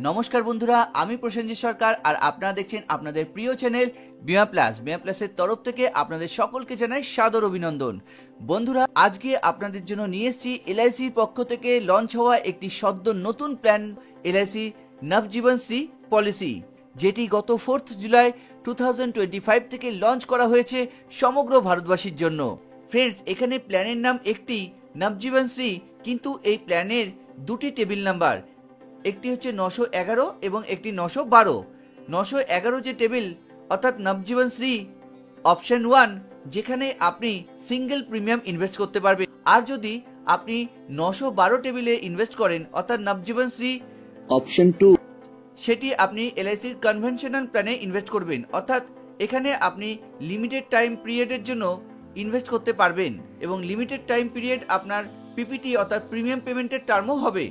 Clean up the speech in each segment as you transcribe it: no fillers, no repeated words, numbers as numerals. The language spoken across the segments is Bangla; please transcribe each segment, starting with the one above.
নমস্কার বন্ধুরা, আমি প্রসেনজিৎ সরকার আর আপনারা দেখছেন আপনাদের প্রিয় চ্যানেল বিমা প্লাস। বিমা প্লাসের তরফ থেকে আপনাদের সকলকে জানাই সাদর অভিনন্দন। বন্ধুরা, আজকে আপনাদের জন্য নিয়ে এসেছি এলআইসির পক্ষ থেকে লঞ্চ হওয়া একটি সদ্য নতুন প্ল্যান, এলআইসি নবজীবন শ্রী পলিসি, যেটি গত 4 জুলাই 2025 থেকে লঞ্চ করা হয়েছে সমগ্র ভারতবাসীর জন্য। ফ্রেন্ডস, এখানে প্ল্যানের নাম একটি নবজীবন শ্রী, কিন্তু এই প্ল্যানের দুটি টেবিল নাম্বার, একটি হচ্ছে 911 এবং একটি 912। 911 যে টেবিল অর্থাৎ নবজীবন শ্রী অপশন 1, যেখানে আপনি সিঙ্গেল প্রিমিয়াম ইনভেস্ট করতে পারবেন। আর যদি আপনি 912 টেবিলে ইনভেস্ট করেন অর্থাৎ নবজীবন শ্রী অপশন 2, সেটি আপনি এলআইসির কনভেনশনাল প্ল্যানে ইনভেস্ট করবেন। অর্থাৎ এখানে আপনি লিমিটেড টাইম পিরিয়ডের জন্য ইনভেস্ট করতে পারবেন এবং লিমিটেড টাইম পিরিয়ড আপনার পিপিটি অর্থাৎ প্রিমিয়াম পেমেন্টের টার্মও হবে।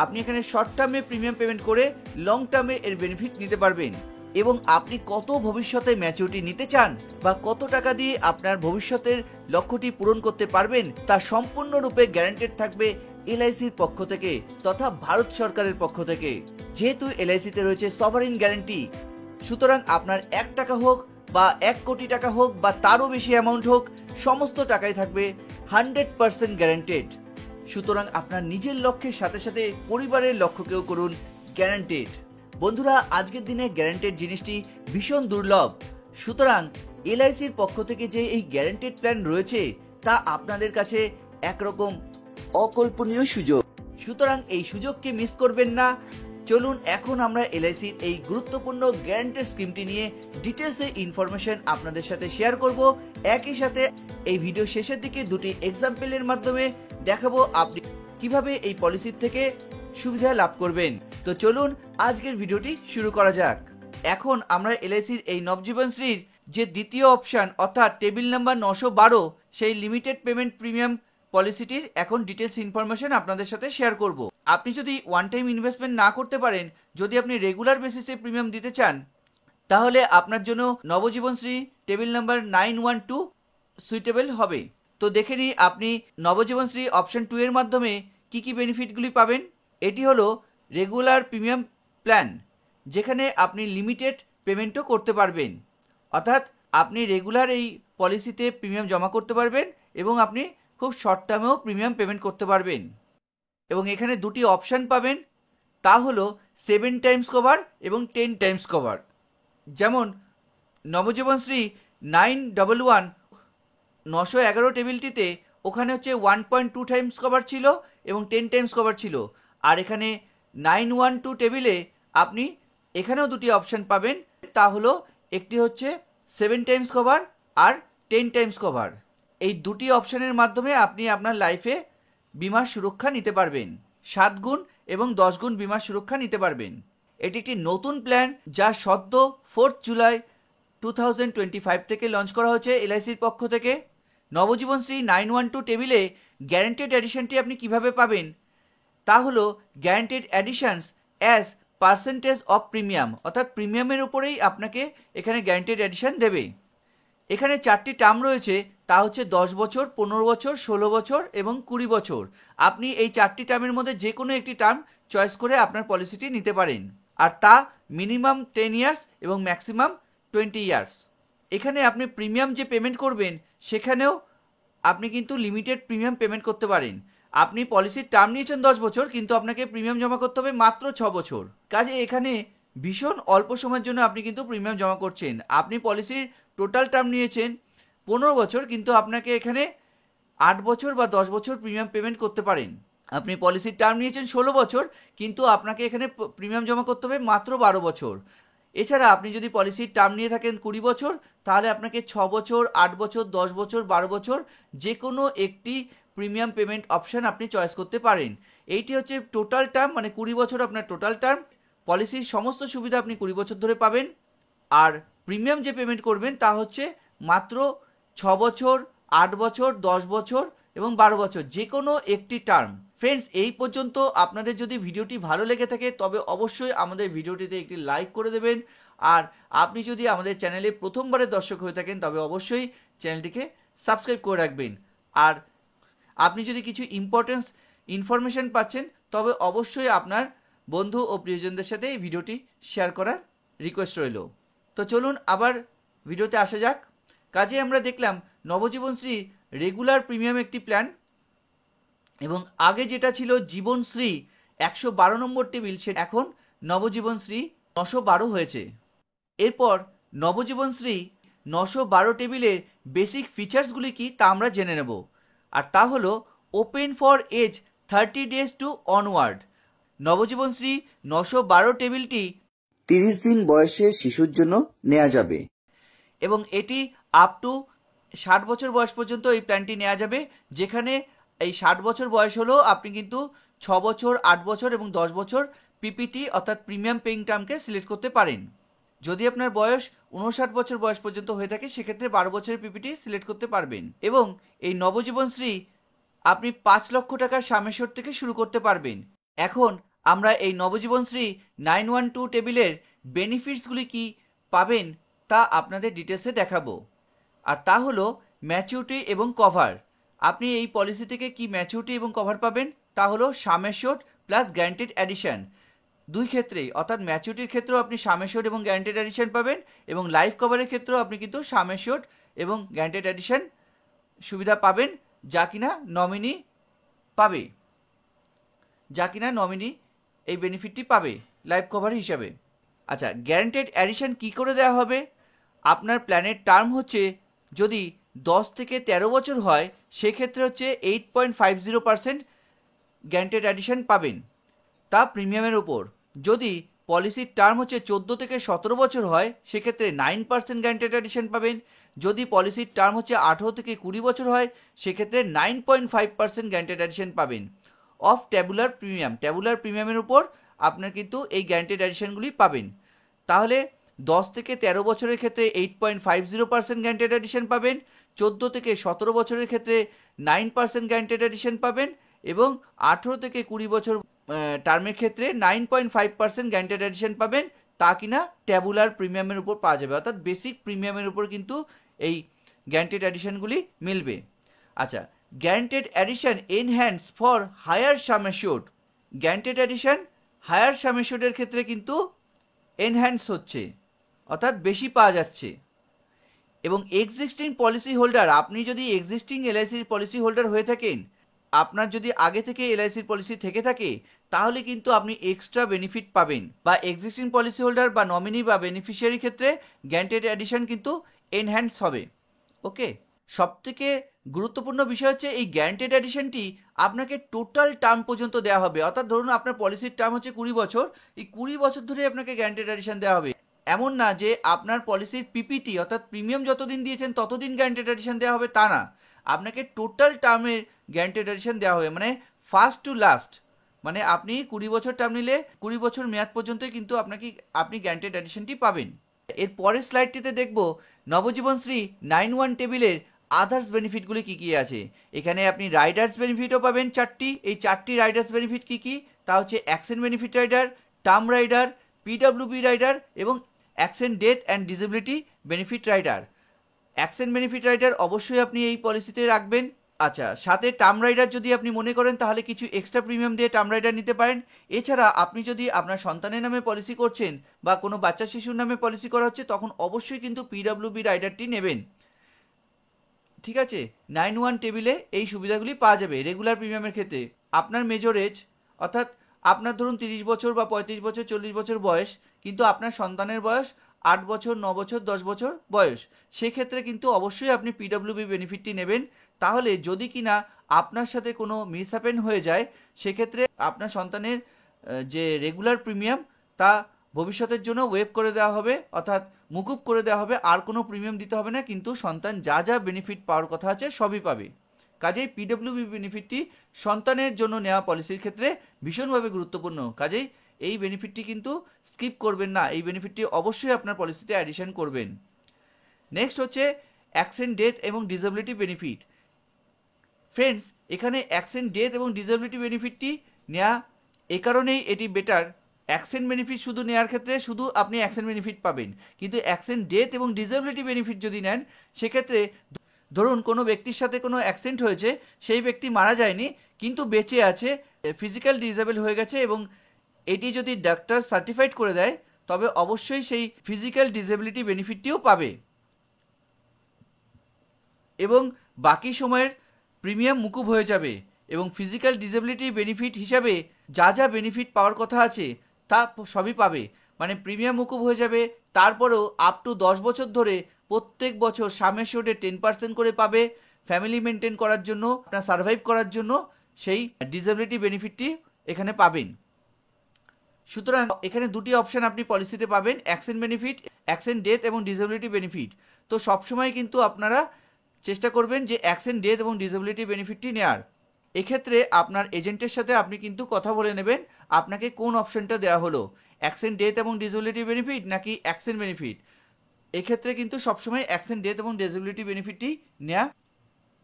আপনি এখানে শর্ট টার্মে প্রিমিয়াম পেমেন্ট করে লং টার্মে এর বেনিফিট নিতে পারবেন। এবং আপনি কত ভবিষ্যতে ম্যাচুরিটি নিতে চান বা কত টাকা দিয়ে আপনার ভবিষ্যতের লক্ষ্যটি পূরণ করতে পারবেন তা সম্পূর্ণরূপে গ্যারান্টেড থাকবে এলআইসির পক্ষ থেকে তথা ভারত সরকারের পক্ষ থেকে। যেহেতু এলআইসিতে রয়েছে সভারিন গ্যারান্টি, সুতরাং আপনার 1 টাকা হোক বা 1 কোটি টাকা হোক বা তারও বেশি অ্যামাউন্ট হোক, সমস্ত টাকাই থাকবে 100% গ্যারান্টেড। সুতরাং আপনার নিজের লক্ষ্যের সাথে সাথে পরিবারের লক্ষ্যকেও করুন গ্যারান্টেড। বন্ধুরা, আজকের দিনে গ্যারান্টেড জিনিসটি ভীষণ দুর্লভ। সুতরাং এলআইসির পক্ষ থেকে যে এই গ্যারান্টেড প্ল্যান রয়েছে তা আপনাদের কাছে একরকম অকল্পনীয় সুযোগ। সুতরাং এই সুযোগকে মিস করবেন না। চলুন এখন আমরা এলআইসির এই গুরুত্বপূর্ণ গ্যারান্টেড স্কিমটি নিয়ে ডিটেলসে ইনফরমেশন আপনাদের সাথে শেয়ার করব। একই সাথে এই ভিডিও শেষের দিকে দুটি এক্সাম্পলের মাধ্যমে দেখাবো আপনি কিভাবে এই পলিসির থেকে সুবিধা লাভ করবেন। তো চলুন আজকের ভিডিওটি শুরু করা যাক। এখন আমরা এলআইসির এই নবজীবন শ্রীর যে দ্বিতীয় অপশন অর্থাৎ টেবিল নাম্বার 912, সেই লিমিটেড পেমেন্ট প্রিমিয়াম পলিসিটির এখন ডিটেলস ইনফরমেশন আপনাদের সাথে শেয়ার করব। আপনি যদি ওয়ান টাইম ইনভেস্টমেন্ট না করতে পারেন, যদি আপনি রেগুলার বেসিসে প্রিমিয়াম দিতে চান, তাহলে আপনার জন্য নবজীবন শ্রী টেবিল নাম্বার 912 সুইটেবল হবে। তো দেখে নিই আপনি নবজীবন শ্রী অপশন 2 এর মাধ্যমে কি কি বেনিফিটগুলি পাবেন। এটি হলো রেগুলার প্রিমিয়াম প্ল্যান, যেখানে আপনি লিমিটেড পেমেন্টও করতে পারবেন। অর্থাৎ আপনি রেগুলার এই পলিসিতে প্রিমিয়াম জমা করতে পারবেন এবং আপনি খুব শর্ট টার্মেও প্রিমিয়াম পেমেন্ট করতে পারবেন। এবং এখানে দুটি অপশান পাবেন, তা হলো 7 টাইমস কভার এবং 10 টাইমস কভার। যেমন নবজীবন শ্রী 911 911 টেবিলটিতে ওখানে হচ্ছে 1.2 টাইমস কভার ছিল এবং 10 টাইমস কভার ছিল। আর এখানে 912 টেবিলে আপনি এখানেও দুটি অপশান পাবেন, তা হলো একটি হচ্ছে 7 টাইমস কভার আর 10 টাইমস কভার। এই দুটি অপশানের মাধ্যমে আপনি আপনার লাইফে বিমার সুরক্ষা নিতে পারবেন, 7 গুণ এবং 10 গুণ বিমার সুরক্ষা নিতে পারবেন। এটি একটি নতুন প্ল্যান যা সদ্য 4 জুলাই 2025 থেকে লঞ্চ করা হয়েছে এলআইসির পক্ষ থেকে। নবজীবন শ্রী 912 টেবিলে গ্যারান্টেড এডিশনটি আপনি কিভাবে পাবেন, তা হলো guaranteed editions as percentage of premium, অর্থাৎ প্রিমিয়ামের উপরেই আপনাকে এখানে গ্যারান্টেড এডিশন দেবে। এখানে 4টি টার্ম রয়েছে, তা হচ্ছে 10 বছর, 15 বছর, 16 বছর এবং 20 বছর। আপনি এই 4টি টার্মের মধ্যে যে কোনো একটি টার্ম চয়েস করে আপনার পলিসিটি নিতে পারেন, আর তা মিনিমাম 10 ইয়ার্স এবং ম্যাক্সিমাম 20 ইয়ার্স। এখানে আপনি প্রিমিয়াম যে পেমেন্ট করবেন সেখানেও আপনি কিন্তু লিমিটেড প্রিমিয়াম পেমেন্ট করতে পারেন। আপনি পলিসির টার্ম নিয়েছেন 10 বছর, কিন্তু আপনাকে প্রিমিয়াম জমা করতে হবে মাত্র 6 বছর। কাজে এখানে ভীষণ অল্প সময়ের জন্য আপনি কিন্তু প্রিমিয়াম জমা করছেন। আপনি পলিসির টোটাল টার্ম নিয়েছেন 15 বছর, কিন্তু আপনাকে এখানে 8 বছর বা 10 বছর প্রিমিয়াম পেমেন্ট করতে পারেন। আপনি পলিসির টার্ম নিয়েছেন 16 বছর, কিন্তু আপনাকে এখানে প্রিমিয়াম জমা করতে হবে মাত্র 12 বছর। এছাড়া আপনি যদি পলিসির টার্ম নিয়ে থাকেন 20 বছর, তাহলে আপনাকে 6 বছর, 8 বছর, 10 বছর, 12 বছর যে কোনো একটি প্রিমিয়াম পেমেন্ট অপশন আপনি চয়েস করতে পারেন। এইটি হচ্ছে টোটাল টার্ম, মানে 20 বছর আপনার টোটাল টার্ম। পলিসির সমস্ত সুবিধা আপনি 20 বছর ধরে পাবেন। আর প্রিমিয়াম যে পেমেন্ট করবেন তা হচ্ছে মাত্র 6 বছর, 8 বছর, 10 বছর এবং 12 বছর যে কোনো একটি টার্ম। ফ্রেন্ডস, এই পর্যন্ত আপনাদের যদি ভিডিওটি ভালো লেগে থাকে তবে অবশ্যই আমাদের ভিডিওটিতে একটি লাইক করে দেবেন। আর আপনি যদি আমাদের চ্যানেলে প্রথমবারের দর্শক হয়ে থাকেন তবে অবশ্যই চ্যানেলটিকে সাবস্ক্রাইব করে রাখবেন। আর আপনি যদি কিছু ইম্পর্টেন্স ইনফরমেশন পাচ্ছেন তবে অবশ্যই আপনার বন্ধু ও প্রিয়জনদের সাথে এই ভিডিওটি শেয়ার করার রিকোয়েস্ট রইল। তো চলুন আবার ভিডিওতে আসা যাক। কাজে আমরা দেখলাম নবজীবনশ্রী রেগুলার প্রিমিয়াম একটি প্ল্যান, এবং আগে যেটা ছিল জীবনশ্রী 112 নম্বর টেবিল, সে এখন নবজীবনশ্রী 912 হয়েছে। এরপর নবজীবনশ্রী 912 টেবিলের বেসিক ফিচার্সগুলি কি তা আমরা জেনে নেব। আর তা হলো open for age 30 days to onward. নবজীবনশ্রী 912 টেবিলটি 30 দিন বয়সের শিশুর জন্য নেওয়া যাবে এবং এটি আপ টু 60 বছর বয়স পর্যন্ত এই প্ল্যানটি নেওয়া যাবে, যেখানে এই 60 বছর বয়স হলেও আপনি কিন্তু 6 বছর, 8 বছর এবং 10 বছর পিপিটি অর্থাৎ প্রিমিয়াম পেইং টার্মকে সিলেক্ট করতে পারেন। যদি আপনার বয়স 59 বছর বয়স পর্যন্ত হয়ে থাকে সেক্ষেত্রে 12 বছরের পিপিটি সিলেক্ট করতে পারবেন। এবং এই নবজীবনশ্রী আপনি 5 লক্ষ টাকার সামেশ্বর থেকে শুরু করতে পারবেন। এখন আমরা এই নবজীবনশ্রী 912 টেবিলের বেনিফিটসগুলি কি পাবেন তা আপনাদের ডিটেলসে দেখাবো। আর তা হলো ম্যাচুরিটি এবং কভার। আপনি এই পলিসি থেকে কি ম্যাচুরিটি এবং কভার পাবেন তা হলো সামেশ্বর প্লাস গ্যারান্টেড অ্যাডিশন। দুই ক্ষেত্রেই, অর্থাৎ ম্যাচুরিটির ক্ষেত্রেও আপনি সামেশ্বর এবং গ্যারান্টেড অ্যাডিশন পাবেন, এবং লাইফ কভারের ক্ষেত্রেও আপনি কিন্তু সামেশ্বর এবং গ্যারান্টেড অ্যাডিশন সুবিধা পাবেন, যা কিনা নমিনি পাবে, যা কিনা নমিনি এই বেনিফিটটি পাবে লাইফ কভার হিসাবে। আচ্ছা, গ্যারান্টেড অ্যাডিশন কি করে দেওয়া হবে? আপনার প্ল্যানের টার্ম হচ্ছে যদি 10 থেকে 13 বছর হয় সেক্ষেত্রে হচ্ছে 8.50% গ্যারান্টেড অ্যাডিশন পাবেন, তা প্রিমিয়ামের উপর। যদি পলিসির টার্ম হচ্ছে 14 থেকে 17 বছর হয় সেক্ষেত্রে 9% গ্যারান্টেড অ্যাডিশন পাবেন। যদি পলিসির টার্ম হচ্ছে 18 থেকে 20 বছর হয় সেক্ষেত্রে 9.5% গ্যারান্টেড অ্যাডিশন পাবেন অফ ট্যাবুলার প্রিমিয়াম। ট্যাবুলার প্রিমিয়ামের উপর আপনার কিন্তু এই গ্যারান্টেড অ্যাডিশনগুলি পাবেন। তাহলে 10 থেকে 13 বছরের ক্ষেত্রে 8.50% গ্যারান্টেড অ্যাডিশন পাবেন, 14 থেকে 17 বছরের ক্ষেত্রে 9% গ্যারান্টেড অ্যাডিশন পাবেন, এবং 18 থেকে 20 বছর টার্মের ক্ষেত্রে 9.5% গ্যারান্টেড অ্যাডিশন পাবেন, তা কিনা ট্যাবুলার প্রিমিয়ামের উপর পাওয়া যাবে, অর্থাৎ বেসিক প্রিমিয়ামের উপর কিন্তু এই গ্যারান্টেড অ্যাডিশনগুলি মিলবে। আচ্ছা, guaranteed addition enhance for higher sum assured. Guaranteed addition higher sum অ্যাসিওর্ডের ক্ষেত্রে কিন্তু এনহ্যান্স হচ্ছে, অর্থাৎ বেশি পাওয়া যাচ্ছে। এবং এক্সিস্টিং পলিসি হোল্ডার, আপনি যদি এক্সিস্টিং এলআইসির পলিসি হোল্ডার হয়ে থাকেন, আপনার যদি আগে থেকে এলআইসির পলিসি থেকে থাকে তাহলে কিন্তু আপনি এক্সট্রা বেনিফিট পাবেন, বা এক্সিস্টিং পলিসি হোল্ডার বা নমিনি বা বেনিফিশিয়ারির ক্ষেত্রে গ্যারান্টেড অ্যাডিশন কিন্তু এনহ্যান্স হবে। ওকে, সবথেকে গুরুত্বপূর্ণ বিষয় হচ্ছে এই গ্যারান্টেড অ্যাডিশনটি আপনাকে টোটাল টার্ম পর্যন্ত দেওয়া হবে, অর্থাৎ ধরুন আপনার পলিসির টার্ম হচ্ছে 20 বছর, এই 20 বছর ধরে আপনাকে গ্যারান্টেড অ্যাডিশন দেওয়া হবে। এমন না যে আপনার পলিসির পিপিটি অর্থাৎ প্রিমিয়াম যতদিন দিয়েছেন ততদিন গ্যারান্টেড অ্যাডিশন দেওয়া হবে, তা না, আপনাকে টোটাল টার্মের গ্যারান্টেড অ্যাডিশন দেওয়া হবে, মানে ফার্স্ট টু লাস্ট। মানে আপনি 20 বছর টার্ম নিলে 20 বছর মেয়াদ পর্যন্তই কিন্তু আপনি গ্যারান্টেড অ্যাডিশনটি পাবেন। এর পরের স্লাইডটিতে দেখব নবজীবনশ্রী 91 টেবিলের আদার্স বেনিফিটগুলি কি কি আছে। এখানে আপনি রাইডার্স বেনিফিটও পাবেন 4টি। এই 4টি রাইডার্স বেনিফিট কি কি তা হচ্ছে accident benefit rider, term rider, PWB rider এবং accident death and disability benefit rider. Accident benefit rider অবশ্যই আপনি এই পলিসিতে রাখবেন। আচ্ছা, সাথে টার্ম রাইডার যদি আপনি মনে করেন তাহলে কিছু এক্সট্রা প্রিমিয়াম দিয়ে টার্ম রাইডার নিতে পারেন। এছাড়া আপনি যদি আপনার সন্তানের নামে পলিসি করছেন বা কোনো বাচ্চা শিশুর নামে পলিসি করা হচ্ছে তখন অবশ্যই কিন্তু পিডব্লিউবি রাইডারটি নেবেন। ঠিক আছে, 91 টেবিলে এই সুবিধাগুলি পাওয়া যাবে রেগুলার প্রিমিয়ামের ক্ষেত্রে। আপনার মেজর এজ, অর্থাৎ আপনার ধরুন 30 বছর বা 35 বছর 40 বছর বয়স, কিন্তু আপনার সন্তানের বয়স 8 বছর 9 বছর 10 বছর বয়স, সেক্ষেত্রে কিন্তু অবশ্যই আপনি পিডব্লিউবি বেনিফিটটি নেবেন। তাহলে যদি কিনা আপনার সাথে কোনো মিসহ্যাপেন হয়ে যায় সেক্ষেত্রে আপনার সন্তানের যে রেগুলার প্রিমিয়াম তা ভবিষ্যতের জন্য ওয়েভ করে দেওয়া হবে, অর্থাৎ মুকুব করে দেওয়া হবে, আর কোনো প্রিমিয়াম দিতে হবে না, কিন্তু সন্তান যা যা বেনিফিট পাওয়ার কথা আছে সবই পাবে। কাজেই পিডব্লিউবি বেনিফিটটি সন্তানের জন্য নেওয়া পলিসির ক্ষেত্রে ভীষণভাবে গুরুত্বপূর্ণ। কাজেই এই বেনিফিটটি কিন্তু স্কিপ করবেন না, এই বেনিফিটটি অবশ্যই আপনার পলিসিতে অ্যাডিশন করবেন। নেক্সট হচ্ছে অ্যাক্সিডেন্ট ডেথ এবং ডিসেবিলিটি বেনিফিট। ফ্রেন্ডস, এখানে অ্যাক্সিডেন্ট ডেথ এবং ডিসেবিলিটি বেনিফিটটি নেওয়া এ কারণেই এটি বেটার। অ্যাক্সিডেন্ট বেনিফিট শুধু নেওয়ার ক্ষেত্রে শুধু আপনি অ্যাক্সিডেন্ট বেনিফিট পাবেন, কিন্তু অ্যাক্সিডেন্ট ডেথ এবং ডিসেবিলিটি বেনিফিট যদি নেন সেক্ষেত্রে ধরুন কোনো ব্যক্তির সাথে কোনো অ্যাক্সিডেন্ট হয়েছে, সেই ব্যক্তি মারা যায়নি কিন্তু বেঁচে আছে, ফিজিক্যাল ডিসেবল হয়ে গেছে এবং এটি যদি ডাক্তার সার্টিফাইড করে দেয় তবে অবশ্যই সেই ফিজিক্যাল ডিসেবিলিটি বেনিফিটটিও পাবে এবং বাকি সময়ের প্রিমিয়াম মুকুব হয়ে যাবে এবং ফিজিক্যাল ডিসেবিলিটি বেনিফিট হিসাবে যা যা বেনিফিট পাওয়ার কথা আছে তা সবই পাবে। মানে প্রিমিয়াম মুকুব হয়ে যাবে, তারপরেও আপ টু 10 বছর ধরে প্রত্যেক বছর সাম অ্যাসিওর্ডে 10% করে পাবে ফ্যামিলি মেনটেন করার জন্য, আপনার সার্ভাইভ করার জন্য সেই ডিসেবিলিটি বেনিফিটটি এখানে পাবেন। সুতরাং এখানে দুটি অপশন আপনি পলিসিতে পাবেন, অ্যাক্সিডেন্ট বেনিফিট, অ্যাক্সিডেন্ট ডেথ এবং ডিসেবিলিটি বেনিফিট। তো সবসময় কিন্তু আপনারা চেষ্টা করবেন যে অ্যাক্সিডেন্ট ডেথ এবং ডিসেবিলিটি বেনিফিটটি নেওয়ার। এক্ষেত্রে আপনার এজেন্টের সাথে আপনি কিন্তু কথা বলে নেবেন আপনাকে কোন অপশনটা দেওয়া হলো, অ্যাক্সিডেন্ট ডেথ এবং ডিসেবিলিটি বেনিফিট নাকি অ্যাক্সিডেন্ট বেনিফিট। এক্ষেত্রে কিন্তু সবসময় অ্যাক্সিডেন্ট ডেথ এবং ডিসেবিলিটি বেনিফিটটি নেওয়া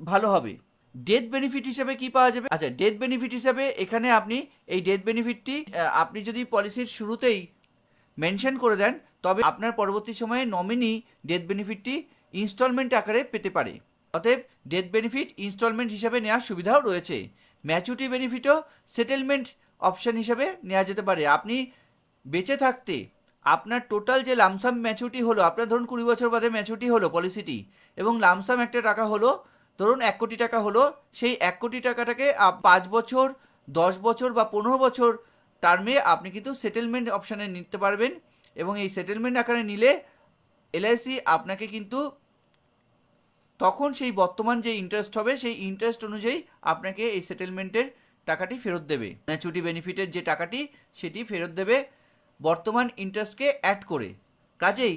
ভালো হবে। ডেথ বেনিফিট হিসাবে কি পাওয়া যাবে? আচ্ছা, ডেথ বেনিফিট হিসাবে এখানে আপনি এই ডেথ বেনিফিটটি আপনি যদি পলিসির শুরুতেই মেনশন করে দেন তবে আপনার পরবর্তী সময়ে নমিনি ডেথ বেনিফিটটি ইনস্টলমেন্ট আকারে পেতে পারে। অতএব ডেথ বেনিফিট ইনস্টলমেন্ট হিসাবে নেওয়ার সুবিধাও রয়েছে। ম্যাচুরিটি বেনিফিটও সেটেলমেন্ট অপশন হিসাবে নেওয়া যেতে পারে। আপনি বেঁচে থাকতে আপনার টোটাল যে লামসাম ম্যাচুরিটি হলো, আপনার ধরুন 20 বছর বাদে ম্যাচুরিটি হলো পলিসিটি এবং লামসাম একটা টাকা হলো, ধরুন 1 কোটি টাকা হলো, সেই 1 কোটি টাকাটাকে 5 বছর, 10 বছর বা 15 বছর টার্মে আপনি কিন্তু সেটেলমেন্ট অপশানে নিতে পারবেন এবং এই সেটেলমেন্ট আকারে নিলে এলআইসি আপনাকে কিন্তু তখন সেই বর্তমান যে ইন্টারেস্ট হবে সেই ইন্টারেস্ট অনুযায়ী আপনাকে এই সেটেলমেন্টের টাকাটি ফেরত দেবে। ম্যাচুরিটি বেনিফিটের যে টাকাটি সেটি ফেরত দেবে বর্তমান ইন্টারেস্টকে অ্যাড করে। কাজেই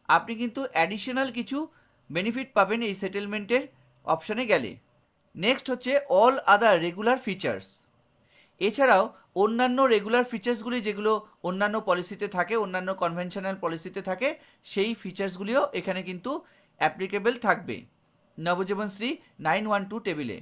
আপনি কিন্তু অ্যাডিশনাল কিছু বেনিফিট পাবেন এই সেটেলমেন্টের অপশানে গেলে। নেক্সট হচ্ছে অল আদার রেগুলার ফিচার্স। এছাড়াও অন্যান্য রেগুলার ফিচার্সগুলি যেগুলো অন্যান্য পলিসিতে থাকে, অন্যান্য কনভেনশনাল পলিসিতে থাকে, সেই ফিচার্সগুলিও এখানে কিন্তু অ্যাপ্লিকেবল থাকবে নবজীবনশ্রী 912 টেবিলে।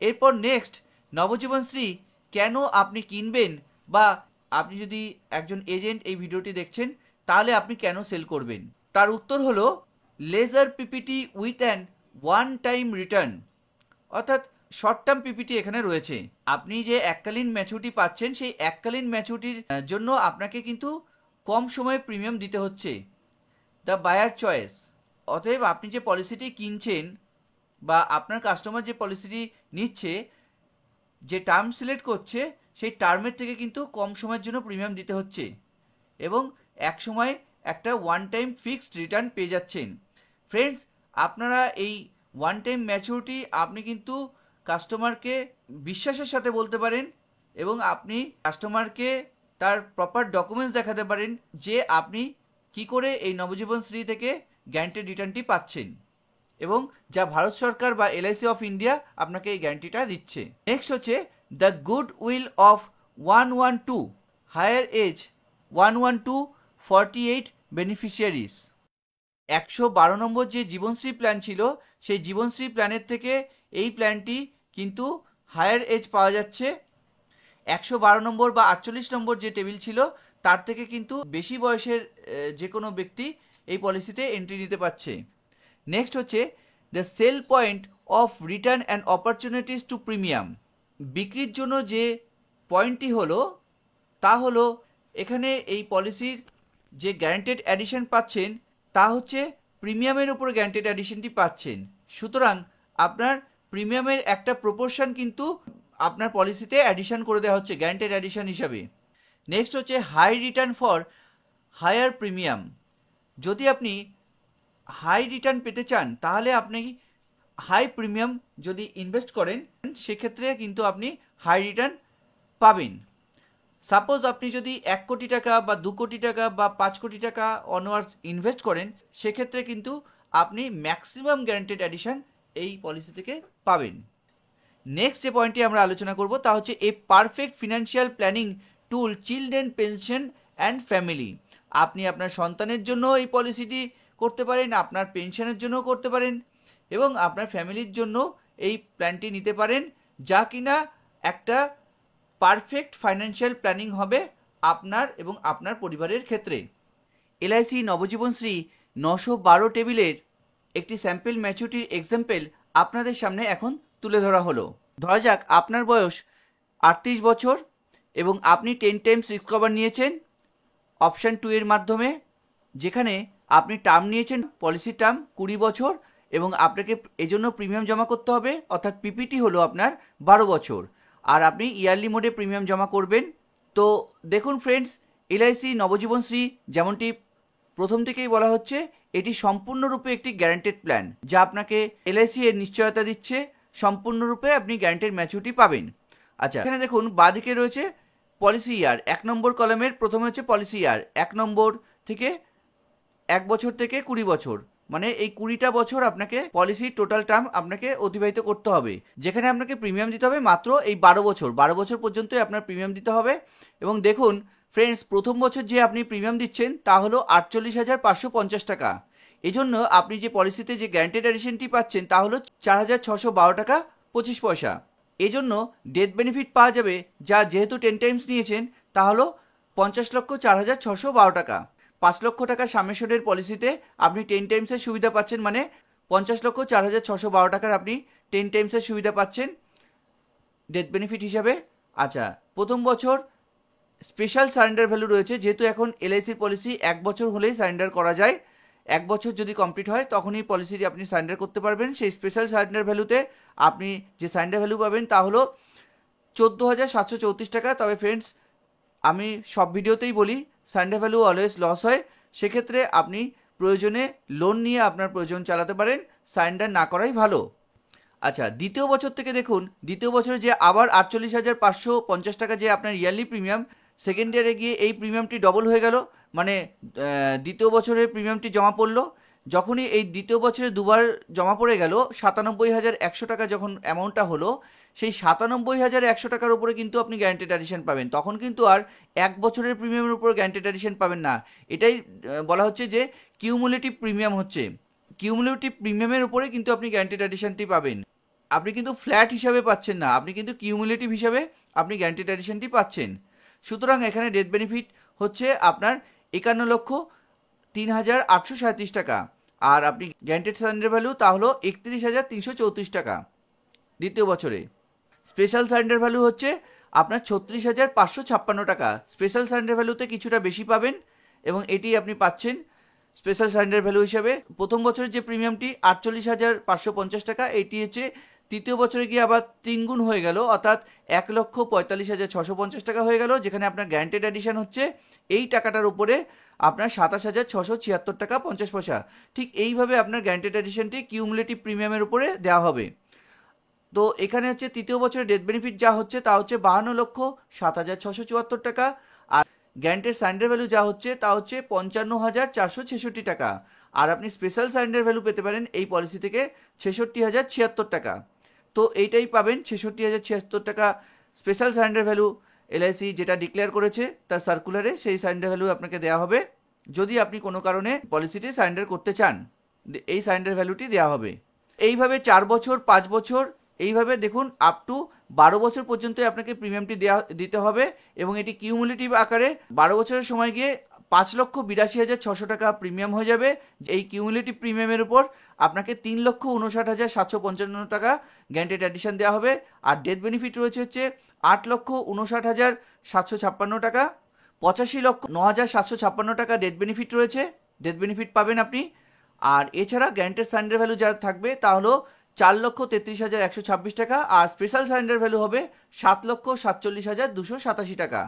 এরপর নেক্সট, নবজীবনশ্রী কেন আপনি কিনবেন, বা আপনি যদি একজন এজেন্ট এই ভিডিওটি দেখছেন তাহলে আপনি কেন সেল করবেন, তার উত্তর হলো lesser PPT with an one time return, অর্থাৎ শর্ট টার্ম পিপিটি এখানে রয়েছে। আপনি যে এককালীন ম্যাচুরিটি পাচ্ছেন সেই এককালীন ম্যাচুরিটির জন্য আপনাকে কিন্তু কম সময়ে প্রিমিয়াম দিতে হচ্ছে, দ্য বায়ার চয়েস। অতএব আপনি যে পলিসিটি কিনছেন বা আপনার কাস্টমার যে পলিসিটি নিচ্ছে, যে টার্ম সিলেক্ট করছে সেই টার্মের থেকে কিন্তু কম সময়ের জন্য প্রিমিয়াম দিতে হচ্ছে এবং এক সময় একটা ওয়ান টাইম ফিক্সড রিটার্ন পেয়ে যাচ্ছেন। ফ্রেন্ডস, আপনারা এই ওয়ান টাইম ম্যাচুরিটি আপনি কিন্তু কাস্টমারকে বিশ্বাসের সাথে বলতে পারেন এবং আপনি কাস্টমারকে তার প্রপার ডকুমেন্টস দেখাতে পারেন যে আপনি কি করে এই নবজীবনশ্রী থেকে গ্যারান্টেড রিটার্নটি পাচ্ছেন এবং যা ভারত সরকার বা এলআইসি অফ ইন্ডিয়া আপনাকে এই গ্যারান্টিটা দিচ্ছে। নেক্সট হচ্ছে the good will of 112 higher age 112 48 beneficiaries. 112 number যে জীবনশ্রী প্ল্যান ছিল সেই জীবনশ্রী প্ল্যানের থেকে এই প্ল্যানটি কিন্তু হায়ার এজ পাওয়া যাচ্ছে। 112 নম্বর বা 48 নম্বর যে টেবিল ছিল তার থেকে কিন্তু বেশি বয়সের যে কোনো ব্যক্তি এই পলিসিতে এন্ট্রি নিতে পারছে। নেক্সট হচ্ছে the sale point of return and opportunities to premium. বিক্রির জন্য যে পয়েন্টটি হলো তা হলো এখানে এই পলিসির যে গ্যারান্টেড অ্যাডিশন পাচ্ছেন তা হচ্ছে প্রিমিয়ামের উপর গ্যারান্টেড অ্যাডিশনটি পাচ্ছেন। সুতরাং আপনার প্রিমিয়ামের একটা প্রপোর্শন কিন্তু আপনার পলিসিতে অ্যাডিশন করে দেওয়া হচ্ছে গ্যারান্টেড অ্যাডিশন হিসাবে। নেক্সট হচ্ছে high return for higher premium. যদি আপনি হাই রিটার্ন পেতে চান তাহলে আপনি হাই প্রিমিয়াম যদি ইনভেস্ট করেন সেক্ষেত্রে কিন্তু আপনি হাই রিটার্ন পাবেন। সাপোজ আপনি যদি 1 কোটি টাকা বা 2 কোটি টাকা বা 5 কোটি টাকা অনওয়ার্ডস ইনভেস্ট করেন সেক্ষেত্রে কিন্তু আপনি ম্যাক্সিমাম গ্যারান্টেড অ্যাডিশন এই পলিসি থেকে পাবেন। নেক্সট যে পয়েন্টটি আমরা আলোচনা করব তা হচ্ছে এ perfect financial planning tool children pension and family. আপনি আপনার সন্তানের জন্য এই পলিসিটি করতে পারেন, আপনার পেনশনের জন্য করতে পারেন এবং আপনার ফ্যামিলির জন্য এই প্ল্যানটি নিতে পারেন, যা কিনা একটা পারফেক্ট ফাইন্যান্সিয়াল প্ল্যানিং হবে আপনার এবং আপনার পরিবারের ক্ষেত্রে। এলআইসি নবজীবনশ্রী 912 টেবিলের একটি স্যাম্পল ম্যাচুরিটির এক্সাম্পল আপনাদের সামনে এখন তুলে ধরা হলো। ধরা যাক আপনার বয়স 38 বছর এবং আপনি 10 টাইমস রিস্ক কভার নিয়েছেন অপশান 2 এর মাধ্যমে, যেখানে আপনি টার্ম নিয়েছেন পলিসি টার্ম 20 বছর এবং আপনাকে এজন্য প্রিমিয়াম জমা করতে হবে, অর্থাৎ পিপিটি হলো আপনার 12 বছর, আর আপনি ইয়ারলি মোডে প্রিমিয়াম জমা করবেন। তো দেখুন ফ্রেন্ডস, এলআইসি নবজীবনশ্রী যেমনটি প্রথম থেকেই বলা হচ্ছে, এটি সম্পূর্ণরূপে একটি গ্যারান্টেড প্ল্যান, যা আপনাকে এলআইসি এর নিশ্চয়তা দিচ্ছে সম্পূর্ণরূপে আপনি গ্যারান্টেড ম্যাচুরিটি পাবেন। আচ্ছা, এখানে দেখুন বাঁদিকে রয়েছে পলিসি ইয়ার, 1 নম্বর কলামের প্রথমে হচ্ছে পলিসি ইয়ার, 1 নম্বর থেকে 1 বছর থেকে 20 বছর, মানে এই 20টা বছর আপনাকে পলিসি টোটাল টার্ম আপনাকে অতিবাহিত করতে হবে, যেখানে আপনাকে প্রিমিয়াম দিতে হবে মাত্র এই 12 বছর পর্যন্তই আপনার প্রিমিয়াম দিতে হবে। এবং দেখুন ফ্রেন্ডস, প্রথম বছর যে আপনি প্রিমিয়াম দিচ্ছেন তা হলো 48,550 টাকা। এজন্য আপনি যে পলিসিতে যে গ্যারান্টেড এডিশনটি পাচ্ছেন তা হলো 4,612 টাকা 25 পয়সা। এজন্য ডেথ বেনিফিট পাওয়া যাবে, যা যেহেতু 10 টাইমস নিয়েছেন তা হলো 50,04,612 টাকা। 5 লক্ষ টাকা সামেশনের পলিসিতে আপনি 10 টাইমসের সুবিধা পাচ্ছেন, মানে 50,04,612 টাকার আপনি 10 টাইমসের সুবিধা পাচ্ছেন ডেথ বেনিফিট হিসাবে। আচ্ছা, প্রথম বছর স্পেশাল সারেন্ডার ভ্যালু রয়েছে, যেহেতু এখন এলআইসির পলিসি 1 বছর হলেই সারেন্ডার করা যায়, 1 বছর যদি কমপ্লিট হয় তখনই পলিসিটি আপনি সারেন্ডার করতে পারবেন। সেই স্পেশাল সারেন্ডার ভ্যালুতে আপনি যে সারেন্ডার ভ্যালু পাবেন তা হলো 14,734 টাকা। তবে ফ্রেন্ডস, আমি সব ভিডিওতেই বলি সারেন্ডার ভ্যালু অলওয়েজ লস হয়, সেক্ষেত্রে আপনি প্রয়োজনে লোন নিয়ে আপনার প্রয়োজন চালাতে পারেন, সারেন্ডার না করাই ভালো। আচ্ছা, দ্বিতীয় বছর থেকে দেখুন, দ্বিতীয় বছরে যে আবার 48,550 টাকা যে আপনার ইয়ারলি প্রিমিয়াম, সেকেন্ড ইয়ারে গিয়ে এই প্রিমিয়ামটি ডবল হয়ে গেল, মানে দ্বিতীয় বছরের প্রিমিয়ামটি জমা পড়লো। যখনই এই দ্বিতীয় বছরে দুবার জমা পড়ে গেল 97,100 টাকা যখন অ্যামাউন্টটা হলো, সেই 97,100 টাকার উপরে কিন্তু আপনি গ্যারান্টেড এডিশন পাবেন। তখন কিন্তু আর 1 বছরের প্রিমিয়ামের উপর গ্যারান্টেড এডিশন পাবেন না। এটাই বলা হচ্ছে যে কিউমুলেটিভ প্রিমিয়াম হচ্ছে, কিউমুলেটিভ প্রিমিয়ামের উপরে কিন্তু আপনি গ্যারান্টেড এডিশনটি পাবেন। আপনি কিন্তু ফ্ল্যাট হিসাবে পাচ্ছেন না, আপনি কিন্তু কিউমুলেটিভ হিসাবে আপনি গ্যারান্টেড এডিশনটি পাচ্ছেন। সুতরাং এখানে ডেথ বেনিফিট হচ্ছে আপনার 51,03,837 টাকা, আর আপনি গ্যারান্টেড সারেন্ডার ভ্যালু তা হলো 31,334 টাকা দ্বিতীয় বছরে। স্পেশাল সারেন্ডার ভ্যালু হচ্ছে আপনার 36,556 টাকা। স্পেশাল সারেন্ডার ভ্যালুতে কিছুটা বেশি পাবেন এবং এটি আপনি পাচ্ছেন স্পেশাল সারেন্ডার ভ্যালু হিসাবে। প্রথম বছরের যে প্রিমিয়ামটি 48,550 টাকা, এটি হচ্ছে তৃতীয় বছরে গিয়ে আবার 3 গুণ হয়ে গেল, অর্থাৎ 1,45,650 টাকা হয়ে গেল, যেখানে আপনার গ্যারান্টেড এডিশন হচ্ছে এই টাকাটার উপরে আপনার 27,676 টাকা 50 পয়সা। ঠিক এইভাবে আপনার গ্যারান্টেড এডিশনটি কিউমুলেটিভ প্রিমিয়ামের উপরে দেওয়া হবে। তো এখানে হচ্ছে তৃতীয় বছরের ডেথ বেনিফিট যা হচ্ছে তা হচ্ছে 52,07,674 টাকা, আর গ্যারান্টেড সারেন্ডার ভ্যালু যা হচ্ছে তা হচ্ছে 55,466 টাকা। আর আপনি স্পেশাল সারেন্ডার ভ্যালু পেতে পারেন এই পলিসি থেকে 66,076 টাকা। তো এইটাই পাবেন 66,076 টাকা স্পেশাল সারেন্ডার ভ্যালু। এলআইসি যেটা ডিক্লেয়ার করেছে তার সার্কুলারে সেই সারেন্ডার ভ্যালু আপনাকে দেওয়া হবে, যদি আপনি কোনো কারণে পলিসিটি সারেন্ডার করতে চান, এই সারেন্ডার ভ্যালুটি দেওয়া হবে। এইভাবে 4 বছর 5 বছর এইভাবে দেখুন আপ টু 12 বছর পর্যন্ত আপনাকে প্রিমিয়ামটি দিতে হবে, এবং এটি কিউমুলেটিভ আকারে 12 বছরের সময় গিয়ে 5,82,600 টাকা প্রিমিয়াম হয়ে যাবে। এই কিউমুলেটিভ প্রিমিয়ামের উপর আপনাকে 3,59,755 টাকা গ্যারান্টেড এডিশন দেওয়া হবে, আর ডেথ বেনিফিট রয়েছে হচ্ছে 8,59,756 টাকা। 85,09,756 টাকা ডেথ বেনিফিট রয়েছে, ডেথ বেনিফিট পাবেন আপনি। আর এছাড়া গ্যারান্টেড সারেন্ডার ভ্যালু যা থাকবে তা হলো 4,33,126 টাকা, আর স্পেশাল সারেন্ডার ভ্যালু হবে 7,47,287 টাকা।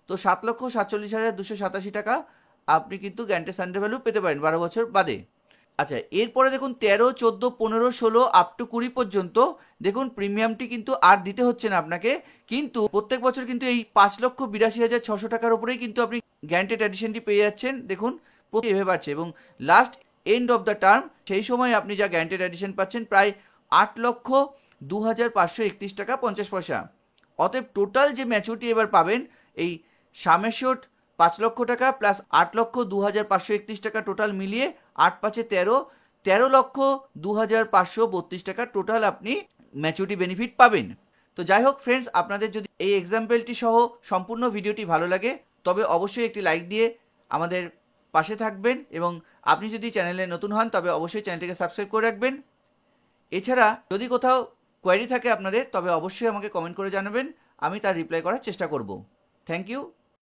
তো 7,47,287 টাকা আপনি কিন্তু গ্যারান্টেড সারেন্ডার ভ্যালু পেতে পারেন 12 বছর বাদে। আচ্ছা, এরপরে দেখুন 13, 14, 15, 16 আপ টু 20 পর্যন্ত দেখুন প্রিমিয়ামটি কিন্তু আর দিতে হচ্ছে না আপনাকে, কিন্তু প্রত্যেক বছর কিন্তু এই 5,82,600 টাকার উপরেই কিন্তু আপনি গ্যারান্টেড এডিশনটি পেয়ে যাচ্ছেন। দেখুন এভাবে বাড়ছে, এবং last end of the term সেই সময় আপনি যা গ্যারান্টেড এডিশন পাচ্ছেন প্রায় 8,02,531 টাকা 50 পয়সা। অতএব টোটাল যে ম্যাচুরিটি এবার পাবেন এই সামেশোট 5 লক্ষ টাকা প্লাস 8,02,531 টাকা টোটাল মিলিয়ে 8,5 13,02,532 টাকা টোটাল আপনি ম্যাচুরিটি বেনিফিট পাবেন। তো যাই হোক ফ্রেন্ডস, আপনাদের যদি এই এক্সাম্পলটি সহ সম্পূর্ণ ভিডিওটি ভালো লাগে তবে অবশ্যই একটি লাইক দিয়ে আমাদের পাশে থাকবেন, এবং আপনি যদি চ্যানেলে নতুন হন তবে অবশ্যই চ্যানেলটিকে সাবস্ক্রাইব করে রাখবেন। এছাড়া যদি কোথাও কোয়েরি থাকে আপনাদের তবে অবশ্যই আমাকে কমেন্ট করে জানাবেন, আমি তার রিপ্লাই করার চেষ্টা করব। Thank you.